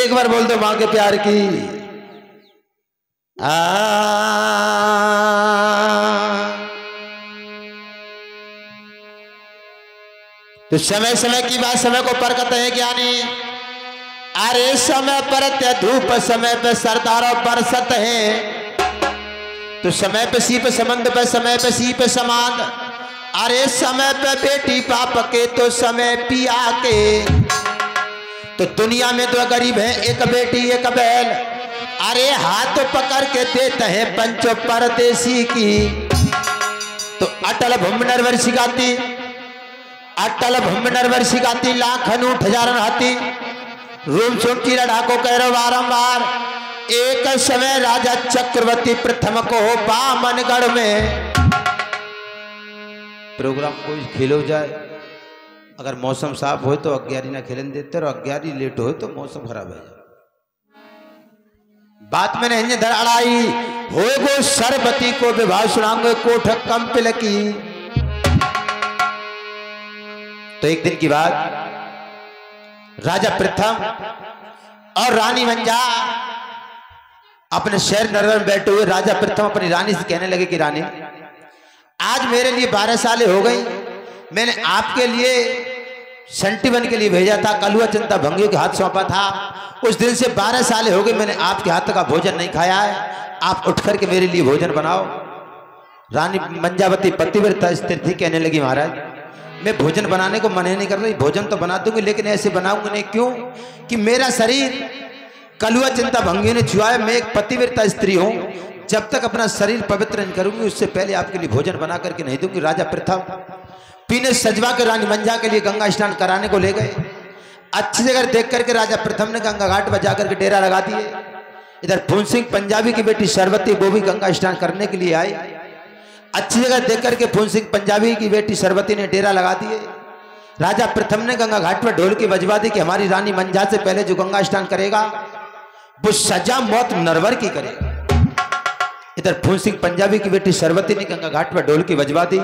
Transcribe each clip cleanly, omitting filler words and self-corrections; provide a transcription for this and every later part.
एक बार बोल दो मां के प्यार की। तो समय समय की बात समय को परखते हैं ज्ञानी। अरे समय पर धूप समय पे सरदारों बरसत है, तो समय पे सी पे संबंध पे समय पे सी पे समान। अरे समय पे बेटी बाप के तो समय पिया के, तो दुनिया में तो गरीब है एक बेटी एक बैल। अरे हाथ पकड़ के देते हैं पंचो परदेसी की, तो अटल भूमि नरवर सिखाती, अटल भूमि नरवर सिखाती, लाखन उठ हजारन हाथी, रूम चुमकी लड़ाको कह रहे बारंबार। एक समय राजा चक्रवर्ती प्रथम को बामनगढ़ में प्रोग्राम कोई खेलो जाए, अगर मौसम साफ हो तो 11 ना खेलन देते और 11 लेट हो तो मौसम खराब है। बात में नहीं धड़ाई हो गो सरबती को विवाह सुनाऊंगे कोठ कंपिल की। तो एक दिन की बात, राजा प्रथम और रानी मंजा अपने शहर नरवर में बैठे हुए। राजा प्रथम अपनी रानी से कहने लगे कि रानी, आज मेरे लिए 12 साल हो गई, मैंने आपके लिए संटीवन के लिए भेजा था, कलुआ चिंता भंगियों के हाथ सौंपा था। उस दिन से 12 साल हो गए मैंने आपके हाथ का भोजन नहीं खाया है, आप उठ करके मेरे लिए भोजन बनाओ। रानी मंजावती पतिव्रता स्त्री थी, कहने लगी महाराज मैं भोजन बनाने को मना नहीं कर रही, भोजन तो बना दूंगी लेकिन ऐसे बनाऊंगी नहीं। क्यों? कि मेरा शरीर कलुआ चिंता भंगियों ने छुआ है, मैं एक पतिव्रता स्त्री हूं, जब तक अपना शरीर पवित्र नहीं करूंगी उससे पहले आपके लिए भोजन बना करके नहीं दूंगी। राजा प्रथम पीने सजवा के रानी मंजा के लिए गंगा स्नान कराने को ले गए। अच्छी जगह देख करके राजा प्रथम ने गंगा घाट पर जाकर के डेरा लगा दिए। इधर फूल सिंह पंजाबी की बेटी सरवती वो भी गंगा स्नान करने के लिए आई। अच्छी जगह देख करके फूल सिंह पंजाबी की बेटी सरवती ने डेरा लगा दिए। राजा प्रथम ने गंगा घाट पर ढोल की बजवा दी कि हमारी रानी मंजा से पहले जो गंगा स्नान करेगा वो सजा मौत नरवर की करेगा। इधर फूल सिंह पंजाबी की बेटी सरवती ने गंगा घाट पर ढोल की बजवा दी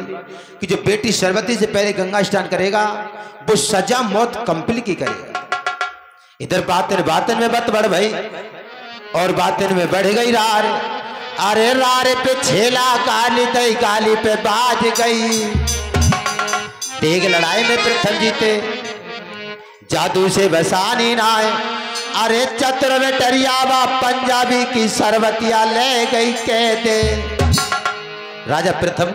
कि जो बेटी सरवती से पहले गंगा स्नान करेगा वो सजा मौत कंपिल की करेगा। इधर बातन में बत बढ़ भाई और बातन में बढ़ गई रार। अरे रार पे छेला गाली दई, गाली पे बाज गई। तेग लड़ाई में प्रथम जीते, जादू से बसानी नाए। अरे चतुर में टरियावा पंजाबी की सरवतिया ले गई कह दे। राजा प्रथम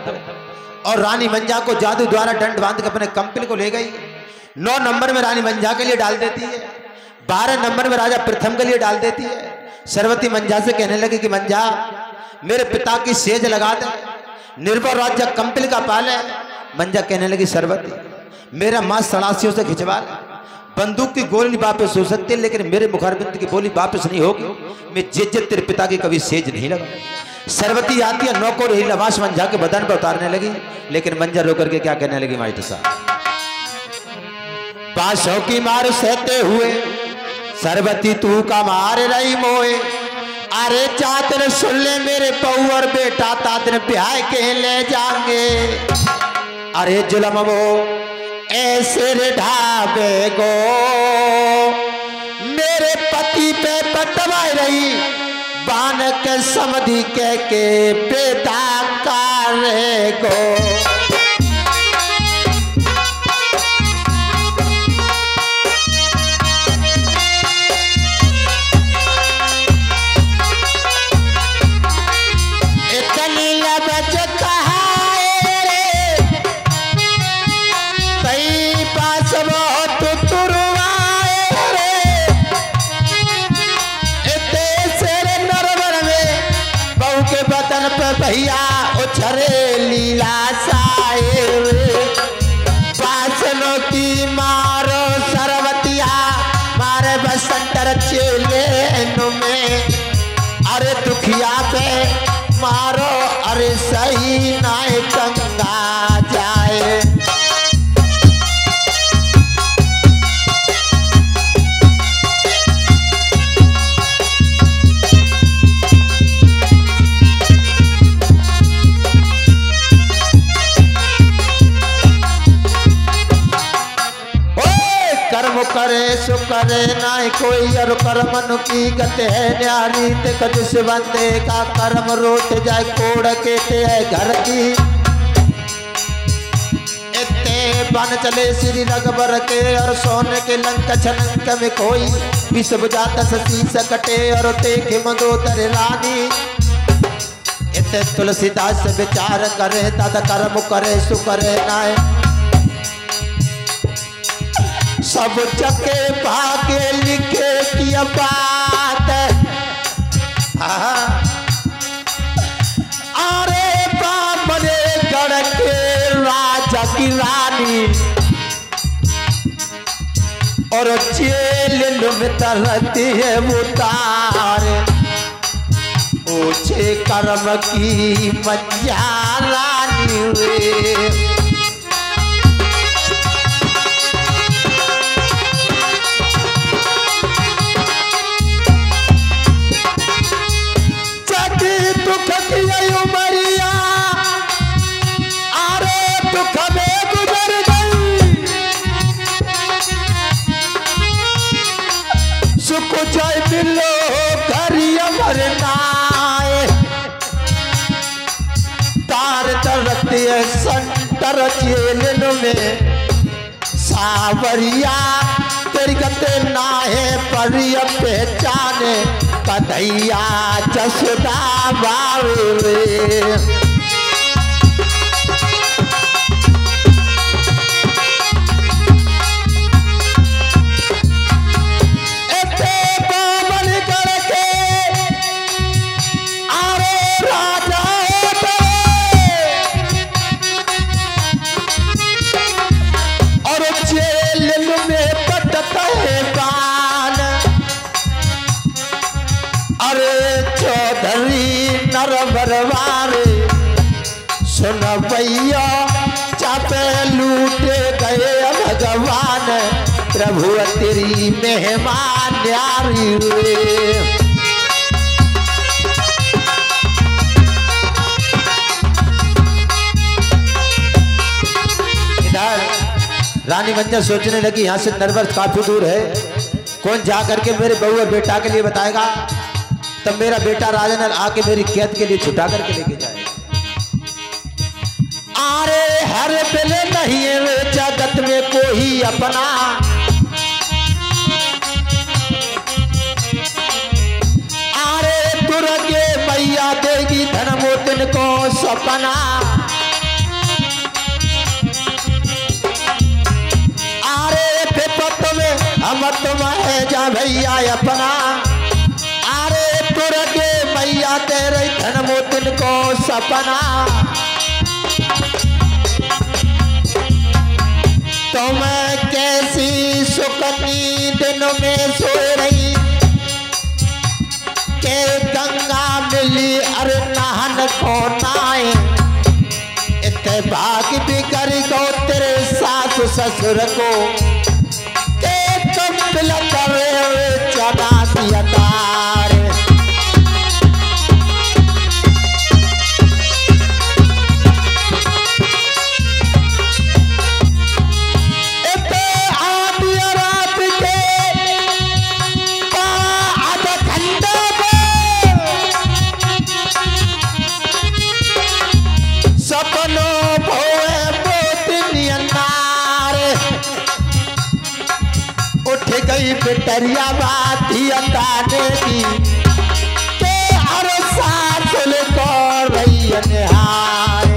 और रानी मंजा को जादू द्वारा डंड बांध के अपने कंपिल को ले गई। 9 नंबर में रानी मंजा के लिए डाल देती है, 12 नंबर में राजा प्रथम के लिए डाल देती है। सरवती मंजा से कहने लगी कि मंजा मेरे पिता की सेज लगा दे, निर्भर राज्य कंपिल का पाल है। मंजा कहने लगी सरवती मेरा मां सड़ासियों से खिंचवा ले, बंदूक की गोली वापस हो सकती है लेकिन मेरे मुखारबिंद की गोली वापस नहीं होगी। मैं जित तेरे पिता की कभी सेज नहीं लगा। सरवती आती है, नौको रही लवाश मंजा के बदन पर उतारने लगी, लेकिन मंजा रो करके क्या कहने लगी मास्टर साहब, पासों की मार सहते हुए सरवती तू का मार रही मोए। अरे चादर सुन ले मेरे बहू और बेटा तादर ब्याह के ले जाएंगे। अरे जुलम वो ऐसे ढाबे को मेरे पति पे पटवा रही, बान के समधि के बेटा कार्य को। भैया उछरे लीला साए, पासनों की मारो सरवतिया मारे बसंतर चेले में। अरे दुखिया पे मारो अरे सही नाय गंगा जाए। करे सो करे नाय कोई, और कर्म की गत है न्यारी। ते जिस बंदे का कर्म रोट जाए कोड़ के ते है घर की। इतने बन चले श्री रघुबर के, और सोने के लंक छलंक में कोई। विष बुझा 10 शीश कटे, और देखे मंदोदर रानी। इतने तुलसीदास विचार करे तद कर्म करे सो करे नाय। सब जगे भागे लिखे की बात। अरे बामने गढ़ के राजा की रानी, और जेल में तरती है उतार। ऊंचे कर्म की मज्जा रानी वे। संतर जेल में सावरिया, तेरी गते नाहे परिय पहचाने। कन्हैया जसोदा बावे। बरवारे सुन भैया चापे लूटे गए भगवान। प्रभु तेरी मेहमान न्यारी रे। इधर रानी मंजा सोचने लगी यहाँ से नरवर काफी दूर है, कौन जा करके मेरे बहू और बेटा के लिए बताएगा। तब मेरा बेटा राजन आके मेरी कैद के लिए छुटा करके लेके जाएगा। अरे हर बेले नहीं है जगत में कोई अपना। अरे दुर्गे मैया देगी धन मोतिन को सपना। अरे विपत में हम तुम है जा भैया अपना। दुर्गे मैया तेरे धन मोतिन को सपना। तो मैं कैसी सुकनी दिन में सो रही, के गंगा मिली अरे नहन को नाए। इतने भाग भी करी गो तेरे सास ससुर को, के तुम मिल करे चना दिया तार। बिटरिया बाती अताने की, के हर साथ को रही निहार।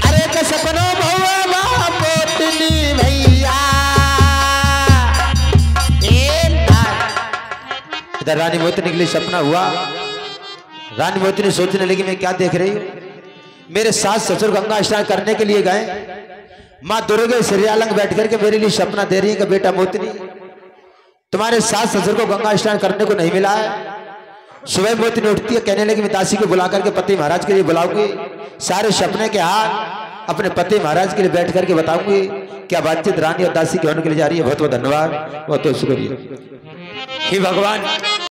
अरे के सपनों बहुआ पोतनी भैया। इधर रानी मोतिनी के लिए सपना हुआ। रानी मोतिनी सोचने लगी मैं क्या देख रही हूँ। मेरे सास ससुर गंगा स्नान करने के लिए गए। माँ दुर्गे श्रीयालंग बैठ करके मेरे लिए सपना दे रही है कि बेटा मोतिनी तुम्हारे सास ससुर को गंगा स्नान करने को नहीं मिला है। सुबह मोतिनी उठती है, कहने लगी मैं दासी को बुला करके पति महाराज के लिए बुलाऊंगी। सारे सपने के हाथ अपने पति महाराज के लिए बैठ करके बताऊंगी क्या बातचीत रानी और दासी के होने के लिए जा रही है। बहुत बहुत धन्यवाद, बहुत बहुत शुक्रिया। हे भगवान